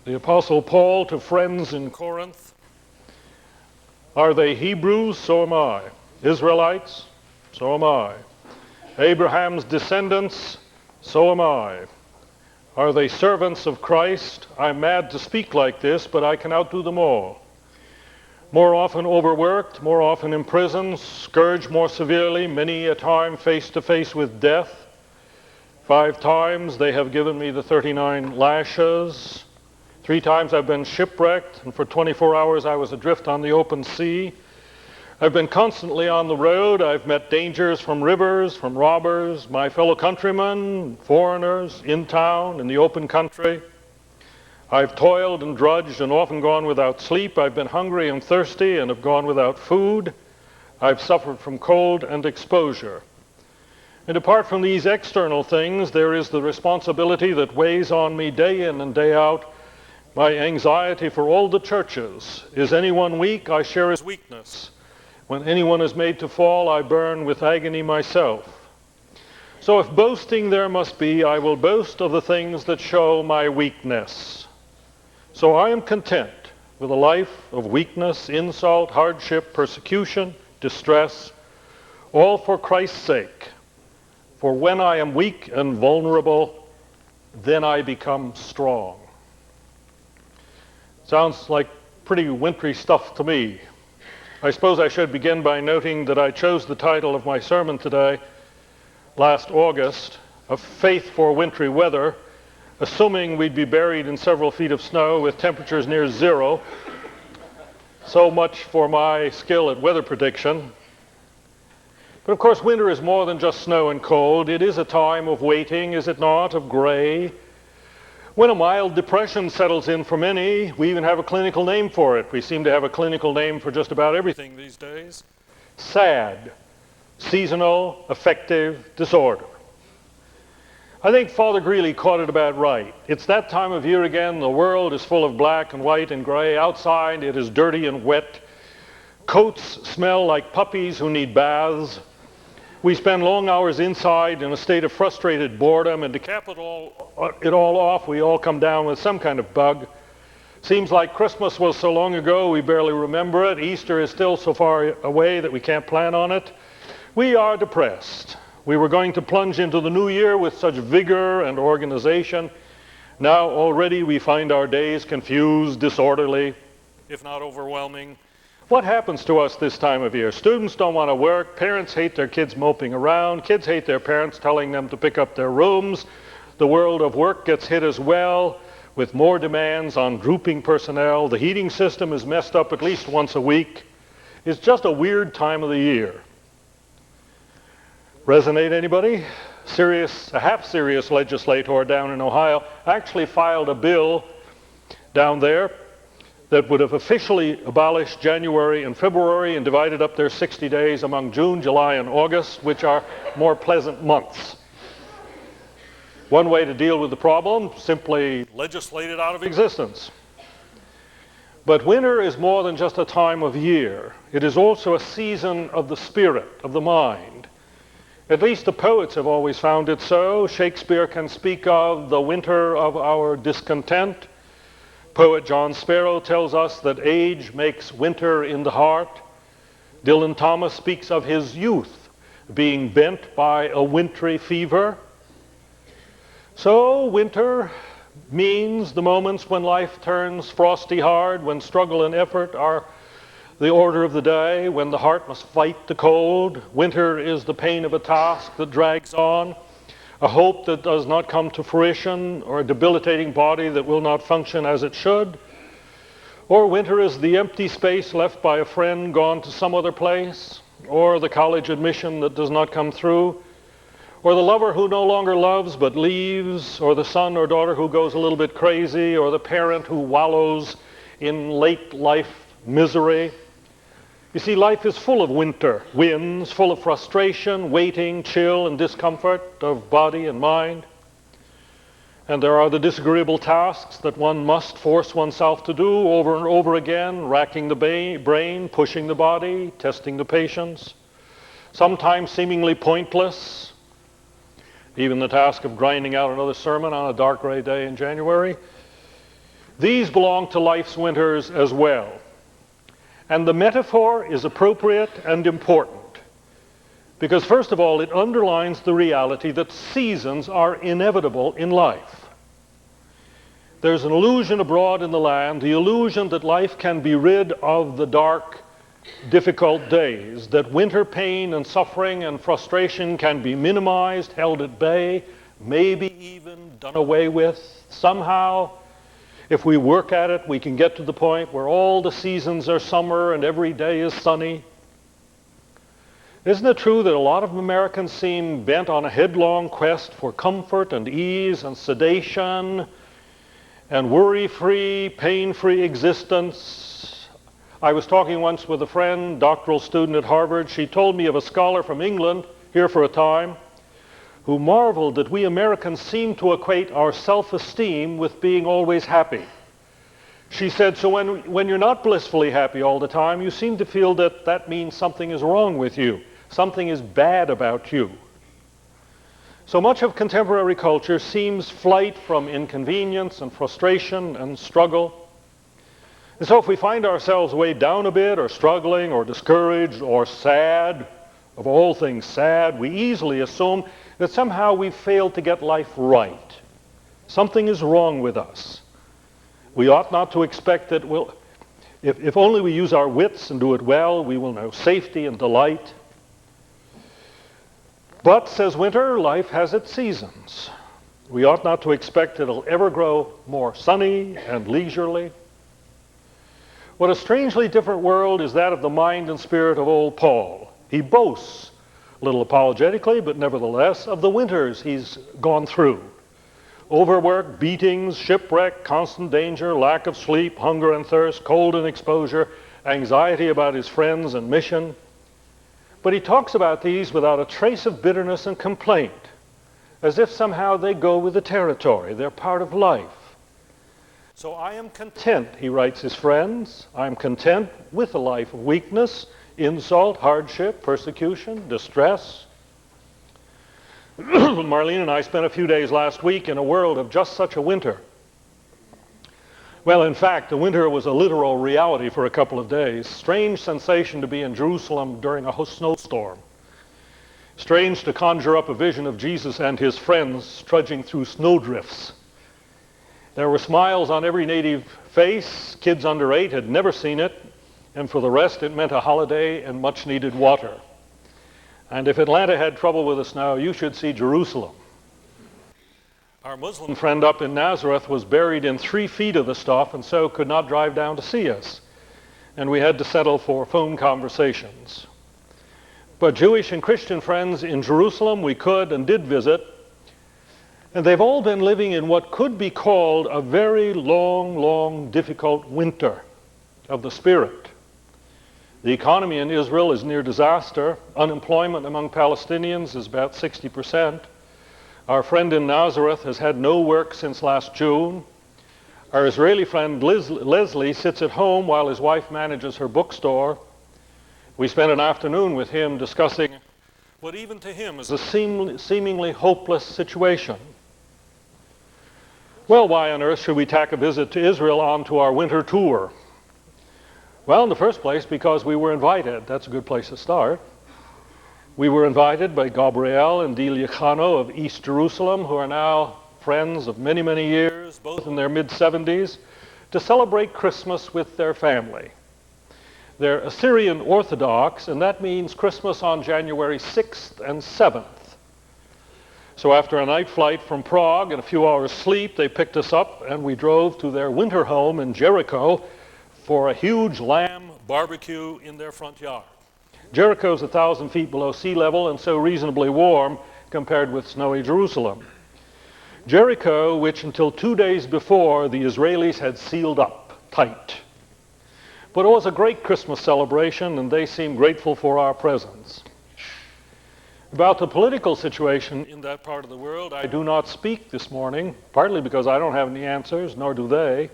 The Apostle Paul to friends in Corinth. Are they Hebrews? So am I. Israelites? So am I. Abraham's descendants? So am I. Are they servants of Christ? I'm mad to speak like this, but I can outdo them all. More often overworked, more often imprisoned, scourged more severely, many a time face to face with death. 5 times they have given me the 39 lashes. 3 times I've been shipwrecked, and for 24 hours I was adrift on the open sea. I've been constantly on the road. I've met dangers from rivers, from robbers, my fellow countrymen, foreigners, in town, in the open country. I've toiled and drudged and often gone without sleep. I've been hungry and thirsty and have gone without food. I've suffered from cold and exposure. And apart from these external things, there is the responsibility that weighs on me day in and day out, my anxiety for all the churches. Is anyone weak? I share his weakness. When anyone is made to fall, I burn with agony myself. So if boasting there must be, I will boast of the things that show my weakness. So I am content with a life of weakness, insult, hardship, persecution, distress, all for Christ's sake. For when I am weak and vulnerable, then I become strong. Sounds like pretty wintry stuff to me. I suppose I should begin by noting that I chose the title of my sermon today, last August, of Faith for Wintry Weather, assuming we'd be buried in several feet of snow with temperatures near zero. So much for my skill at weather prediction. But of course, winter is more than just snow and cold. It is a time of waiting, is it not, of gray. When a mild depression settles in for many, we even have a clinical name for it. We seem to have a clinical name for just about everything these days. SAD, seasonal affective disorder. I think Father Greeley caught it about right. It's that time of year again. The world is full of black and white and gray. Outside it is dirty and wet. Coats smell like puppies who need baths. We spend long hours inside in a state of frustrated boredom, and to cap it all off, we all come down with some kind of bug. Seems like Christmas was so long ago we barely remember it. Easter is still so far away that we can't plan on it. We are depressed. We were going to plunge into the new year with such vigor and organization. Now already we find our days confused, disorderly, if not overwhelming. What happens to us this time of year? Students don't want to work. Parents hate their kids moping around. Kids hate their parents telling them to pick up their rooms. The world of work gets hit as well, with more demands on drooping personnel. The heating system is messed up at least once a week. It's just a weird time of the year. Resonate, anybody? A half-serious legislator down in Ohio actually filed a bill down there that would have officially abolished January and February and divided up their 60 days among June, July, and August, which are more pleasant months. One way to deal with the problem, simply legislate it out of existence. But winter is more than just a time of year. It is also a season of the spirit, of the mind. At least the poets have always found it so. Shakespeare can speak of the winter of our discontent. Poet John Sparrow tells us that age makes winter in the heart. Dylan Thomas speaks of his youth being bent by a wintry fever. So winter means the moments when life turns frosty hard, when struggle and effort are the order of the day, when the heart must fight the cold. Winter is the pain of a task that drags on, a hope that does not come to fruition, or a debilitating body that will not function as it should. Or winter is the empty space left by a friend gone to some other place, or the college admission that does not come through, or the lover who no longer loves but leaves, or the son or daughter who goes a little bit crazy, or the parent who wallows in late life misery. You see, life is full of winter winds, full of frustration, waiting, chill, and discomfort of body and mind. And there are the disagreeable tasks that one must force oneself to do over and over again, racking the brain, pushing the body, testing the patience, sometimes seemingly pointless. Even the task of grinding out another sermon on a dark gray day in January. These belong to life's winters as well. And the metaphor is appropriate and important because, first of all, it underlines the reality that seasons are inevitable in life. There's an illusion abroad in the land, the illusion that life can be rid of the dark, difficult days, that winter pain and suffering and frustration can be minimized, held at bay, maybe even done away with. Somehow, if we work at it, we can get to the point where all the seasons are summer and every day is sunny. Isn't it true that a lot of Americans seem bent on a headlong quest for comfort and ease and sedation and worry-free, pain-free existence? I was talking once with a friend, doctoral student at Harvard. She told me of a scholar from England, here for a time, who marveled that we Americans seem to equate our self-esteem with being always happy. She said, so when you're not blissfully happy all the time, you seem to feel that that means something is wrong with you. Something is bad about you. So much of contemporary culture seems flight from inconvenience and frustration and struggle. And so if we find ourselves weighed down a bit, or struggling, or discouraged, or sad, of all things sad, we easily assume that somehow we've failed to get life right. Something is wrong with us. We ought not to expect that if only we use our wits and do it well, we will know safety and delight. But, says Winter, life has its seasons. We ought not to expect it'll ever grow more sunny and leisurely. What a strangely different world is that of the mind and spirit of old Paul. He boasts, a little apologetically, but nevertheless, of the winters he's gone through. Overwork, beatings, shipwreck, constant danger, lack of sleep, hunger and thirst, cold and exposure, anxiety about his friends and mission. But he talks about these without a trace of bitterness and complaint, as if somehow they go with the territory, they're part of life. So I am content, he writes his friends, I am content with a life of weakness, insult, hardship, persecution, distress. Marlene and I spent a few days last week in a world of just such a winter. Well, in fact, the winter was a literal reality for a couple of days. Strange sensation to be in Jerusalem during a snowstorm. Strange to conjure up a vision of Jesus and his friends trudging through snowdrifts. There were smiles on every native face. Kids under 8 had never seen it. And for the rest, it meant a holiday and much needed water. And if Atlanta had trouble with the snow, you should see Jerusalem. Our Muslim friend up in Nazareth was buried in 3 feet of the stuff and so could not drive down to see us. And we had to settle for phone conversations. But Jewish and Christian friends in Jerusalem we could and did visit. And they've all been living in what could be called a very long, difficult winter of the spirit. The economy in Israel is near disaster. Unemployment among Palestinians is about 60%. Our friend in Nazareth has had no work since last June. Our Israeli friend Leslie sits at home while his wife manages her bookstore. We spent an afternoon with him discussing what even to him is a seemingly hopeless situation. Well, why on earth should we tack a visit to Israel onto our winter tour? Well, in the first place, because we were invited. That's a good place to start. We were invited by Gabriel and Delia Chano of East Jerusalem, who are now friends of many, many years, both in their mid-70s, to celebrate Christmas with their family. They're Assyrian Orthodox, and that means Christmas on January 6th and 7th. So after a night flight from Prague and a few hours sleep, they picked us up, and we drove to their winter home in Jericho for a huge lamb barbecue in their front yard. Jericho's 1,000 feet below sea level and so reasonably warm compared with snowy Jerusalem. Jericho, which until 2 days before the Israelis had sealed up tight. But it was a great Christmas celebration and they seemed grateful for our presence. About the political situation in that part of the world, I do not speak this morning, partly because I don't have any answers, nor do they.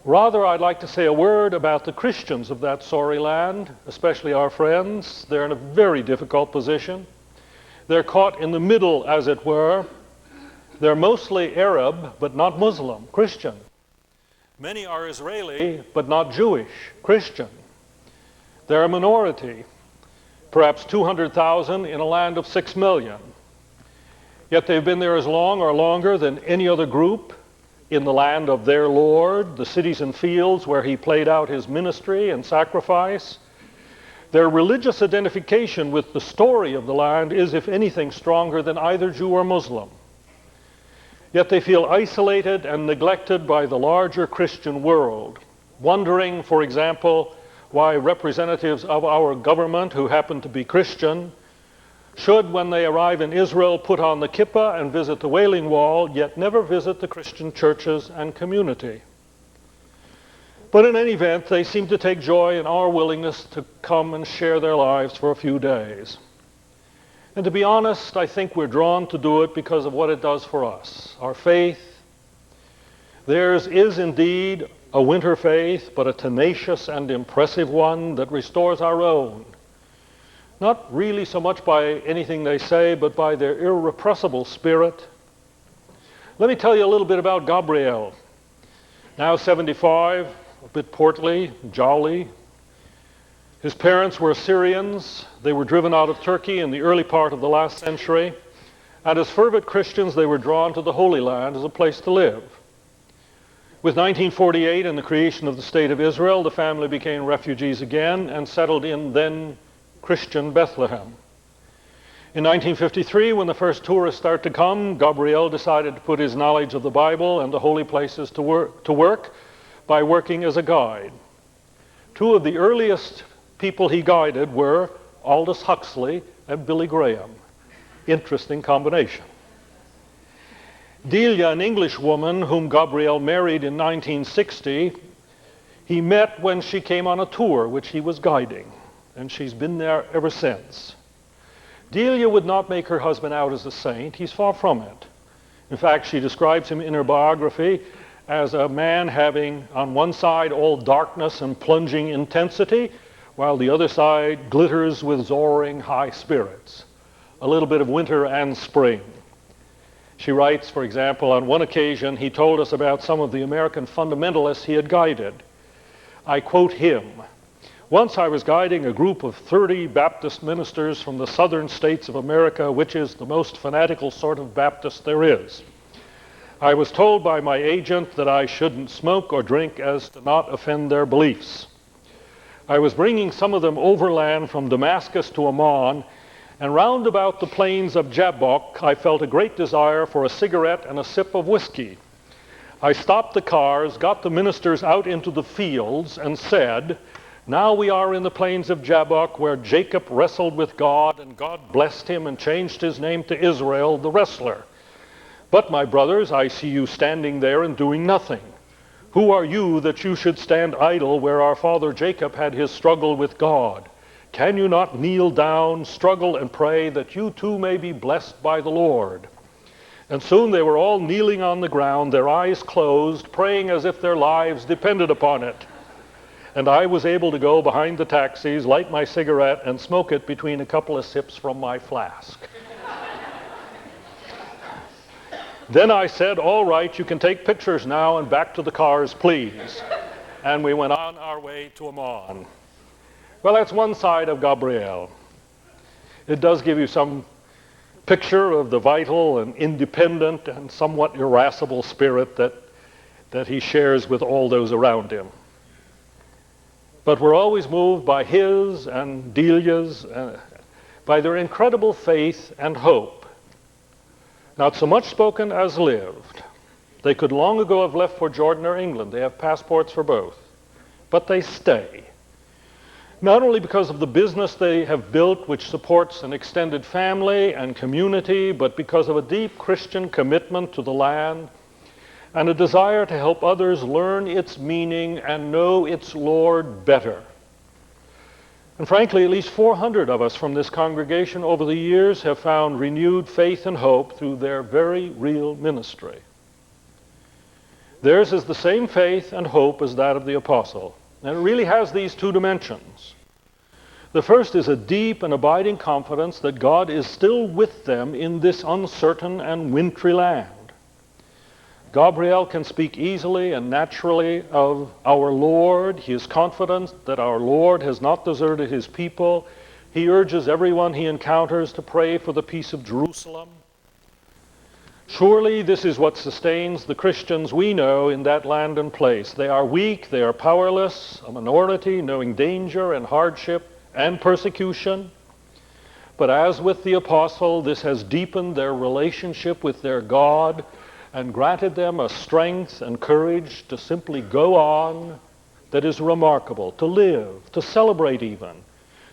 Rather, I'd like to say a word about the Christians of that sorry land, especially our friends. They're in a very difficult position. They're caught in the middle, as it were. They're mostly Arab, but not Muslim, Christian. Many are Israeli, but not Jewish, Christian. They're a minority, perhaps 200,000 in a land of 6 million. Yet they've been there as long or longer than any other group in the land of their Lord, the cities and fields where he played out his ministry and sacrifice. Their religious identification with the story of the land is, if anything, stronger than either Jew or Muslim. Yet they feel isolated and neglected by the larger Christian world, wondering, for example, why representatives of our government who happen to be Christian should, when they arrive in Israel, put on the kippah and visit the Wailing Wall, yet never visit the Christian churches and community. But in any event, they seem to take joy in our willingness to come and share their lives for a few days. And to be honest, I think we're drawn to do it because of what it does for us, our faith. Theirs is indeed a winter faith, but a tenacious and impressive one that restores our own. Not really so much by anything they say, but by their irrepressible spirit. Let me tell you a little bit about Gabriel. Now 75, a bit portly, jolly. His parents were Assyrians. They were driven out of Turkey in the early part of the last century. And as fervent Christians, they were drawn to the Holy Land as a place to live. With 1948 and the creation of the State of Israel, the family became refugees again and settled in then Christian Bethlehem. In 1953, when the first tourists started to come, Gabriel decided to put his knowledge of the Bible and the holy places to work by working as a guide. Two of the earliest people he guided were Aldous Huxley and Billy Graham. Interesting combination. Delia, an English woman whom Gabriel married in 1960, he met when she came on a tour which he was guiding, and she's been there ever since. Delia would not make her husband out as a saint. He's far from it. In fact, she describes him in her biography as a man having on one side all darkness and plunging intensity, while the other side glitters with soaring high spirits. A little bit of winter and spring. She writes, for example, on one occasion he told us about some of the American fundamentalists he had guided. I quote him, "Once I was guiding a group of 30 Baptist ministers from the southern states of America, which is the most fanatical sort of Baptist there is. I was told by my agent that I shouldn't smoke or drink as to not offend their beliefs. I was bringing some of them overland from Damascus to Amman, and round about the plains of Jabbok, I felt a great desire for a cigarette and a sip of whiskey. I stopped the cars, got the ministers out into the fields, and said, 'Now we are in the plains of Jabbok, where Jacob wrestled with God, and God blessed him and changed his name to Israel, the wrestler. But, my brothers, I see you standing there and doing nothing. Who are you that you should stand idle where our father Jacob had his struggle with God? Can you not kneel down, struggle, and pray that you too may be blessed by the Lord?' And soon they were all kneeling on the ground, their eyes closed, praying as if their lives depended upon it. And I was able to go behind the taxis, light my cigarette, and smoke it between a couple of sips from my flask. Then I said, 'All right, you can take pictures now and back to the cars, please.' And we went on our way to Amman." Well, that's one side of Gabriel. It does give you some picture of the vital and independent and somewhat irascible spirit that he shares with all those around him. But we're always moved by his and Delia's, by their incredible faith and hope. Not so much spoken as lived. They could long ago have left for Jordan or England. They have passports for both. But they stay. Not only because of the business they have built, which supports an extended family and community, but because of a deep Christian commitment to the land and a desire to help others learn its meaning and know its Lord better. And frankly, at least 400 of us from this congregation over the years have found renewed faith and hope through their very real ministry. Theirs is the same faith and hope as that of the apostle, and it really has these two dimensions. The first is a deep and abiding confidence that God is still with them in this uncertain and wintry land. Gabriel can speak easily and naturally of our Lord. He is confident that our Lord has not deserted his people. He urges everyone he encounters to pray for the peace of Jerusalem. Surely this is what sustains the Christians we know in that land and place. They are weak, they are powerless, a minority knowing danger and hardship and persecution. But as with the apostle, this has deepened their relationship with their God and granted them a strength and courage to simply go on that is remarkable, to live, to celebrate even,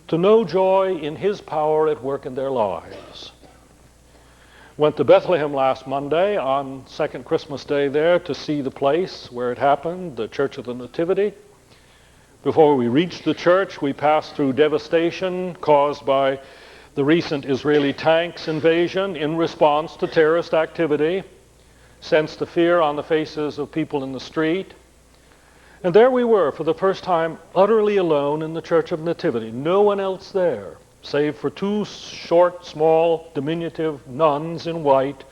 to know joy in his power at work in their lives. Went to Bethlehem last Monday on second Christmas Day there to see the place where it happened, the Church of the Nativity. Before we reached the church, we passed through devastation caused by the recent Israeli tanks invasion in response to terrorist activity, sensed the fear on the faces of people in the street. And there we were for the first time, utterly alone in the Church of Nativity. No one else there, save for two short, small, diminutive nuns in white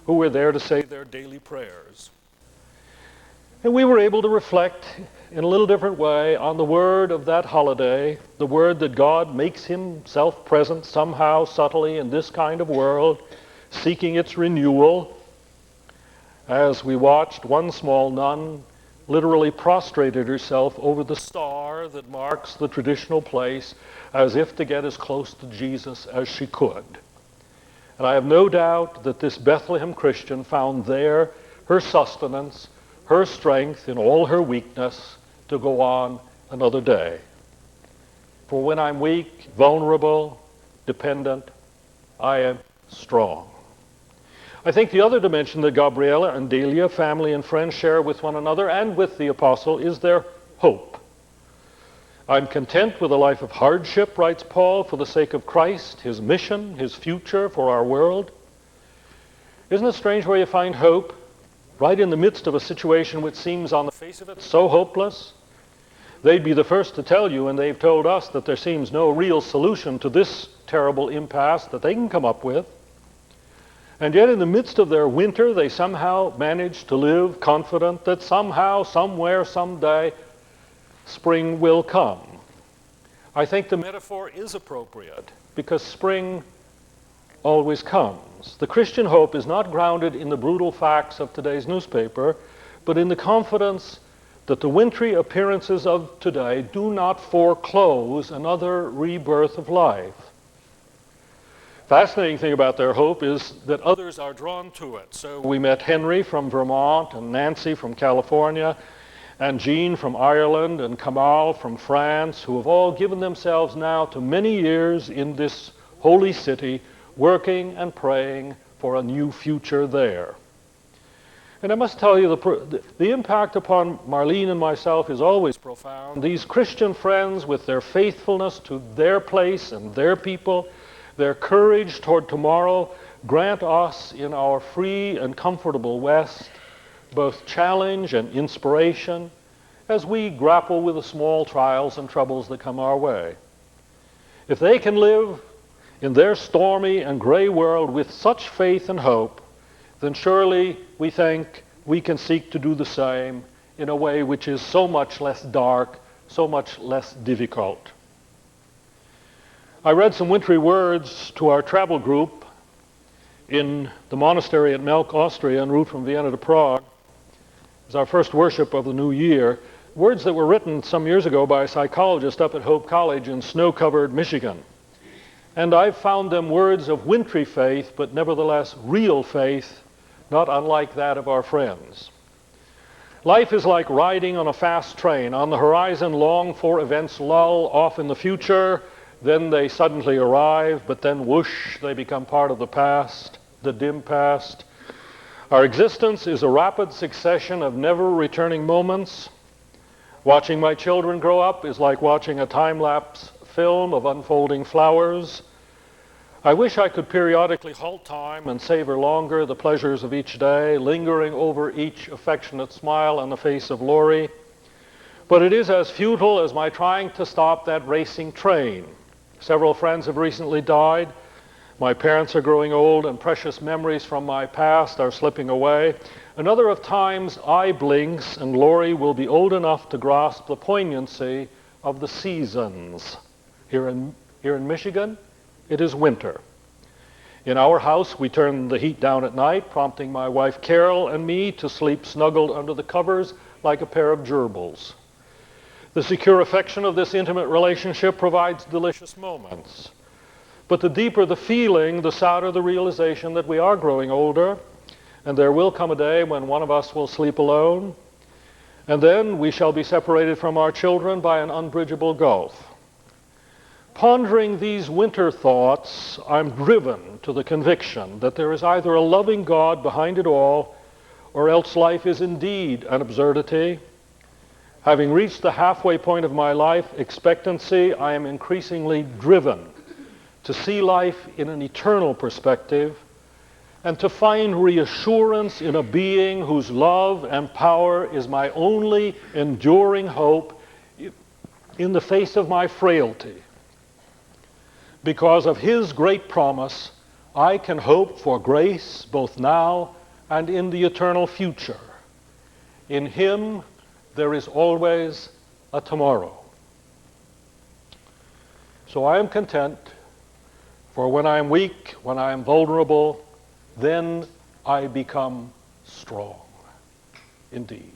who were there to say their daily prayers. And we were able to reflect in a little different way on the word of that holiday, the word that God makes himself present somehow subtly in this kind of world, seeking its renewal. As we watched one small nun literally prostrated herself over the star that marks the traditional place as if to get as close to Jesus as she could. And I have no doubt that this Bethlehem Christian found there her sustenance, her strength in all her weakness to go on another day. For when I'm weak, vulnerable, dependent, I am strong. I think the other dimension that Gabriela and Delia, family and friends, share with one another and with the apostle is their hope. I'm content with a life of hardship, writes Paul, for the sake of Christ, his mission, his future for our world. Isn't it strange where you find hope? Right in the midst of a situation which seems on the face of it so hopeless. They'd be the first to tell you, and they've told us, that there seems no real solution to this terrible impasse that they can come up with. And yet in the midst of their winter, they somehow manage to live confident that somehow, somewhere, someday, spring will come. I think the metaphor is appropriate because spring always comes. The Christian hope is not grounded in the brutal facts of today's newspaper, but in the confidence that the wintry appearances of today do not foreclose another rebirth of life. Fascinating thing about their hope is that others are drawn to it. So we met Henry from Vermont and Nancy from California and Jean from Ireland and Kamal from France, who have all given themselves now to many years in this holy city, working and praying for a new future there. And I must tell you, the impact upon Marlene and myself is always profound. These Christian friends, with their faithfulness to their place and their people, their courage toward tomorrow, grant us in our free and comfortable West both challenge and inspiration as we grapple with the small trials and troubles that come our way. If they can live in their stormy and gray world with such faith and hope, then surely we think we can seek to do the same in a way which is so much less dark, so much less difficult. I read some wintry words to our travel group in the monastery at Melk, Austria, en route from Vienna to Prague. It was our first worship of the new year. Words that were written some years ago by a psychologist up at Hope College in snow-covered Michigan. And I've found them words of wintry faith, but nevertheless real faith, not unlike that of our friends. Life is like riding on a fast train. On the horizon, long for events lull off in the future. Then they suddenly arrive, but then whoosh, they become part of the past, the dim past. Our existence is a rapid succession of never-returning moments. Watching my children grow up is like watching a time-lapse film of unfolding flowers. I wish I could periodically halt time and savor longer the pleasures of each day, lingering over each affectionate smile on the face of Lori. But it is as futile as my trying to stop that racing train. Several friends have recently died. My parents are growing old, and precious memories from my past are slipping away. Another of time's eye blinks, and Lori will be old enough to grasp the poignancy of the seasons. Here in Michigan, it is winter. In our house, we turn the heat down at night, prompting my wife Carol and me to sleep snuggled under the covers like a pair of gerbils. The secure affection of this intimate relationship provides delicious moments. But the deeper the feeling, the sadder the realization that we are growing older, and there will come a day when one of us will sleep alone, and then we shall be separated from our children by an unbridgeable gulf. Pondering these winter thoughts, I'm driven to the conviction that there is either a loving God behind it all, or else life is indeed an absurdity. Having reached the halfway point of my life expectancy, I am increasingly driven to see life in an eternal perspective and to find reassurance in a being whose love and power is my only enduring hope in the face of my frailty. Because of his great promise, I can hope for grace both now and in the eternal future. In him, there is always a tomorrow. So I am content, for when I am weak, when I am vulnerable, then I become strong indeed.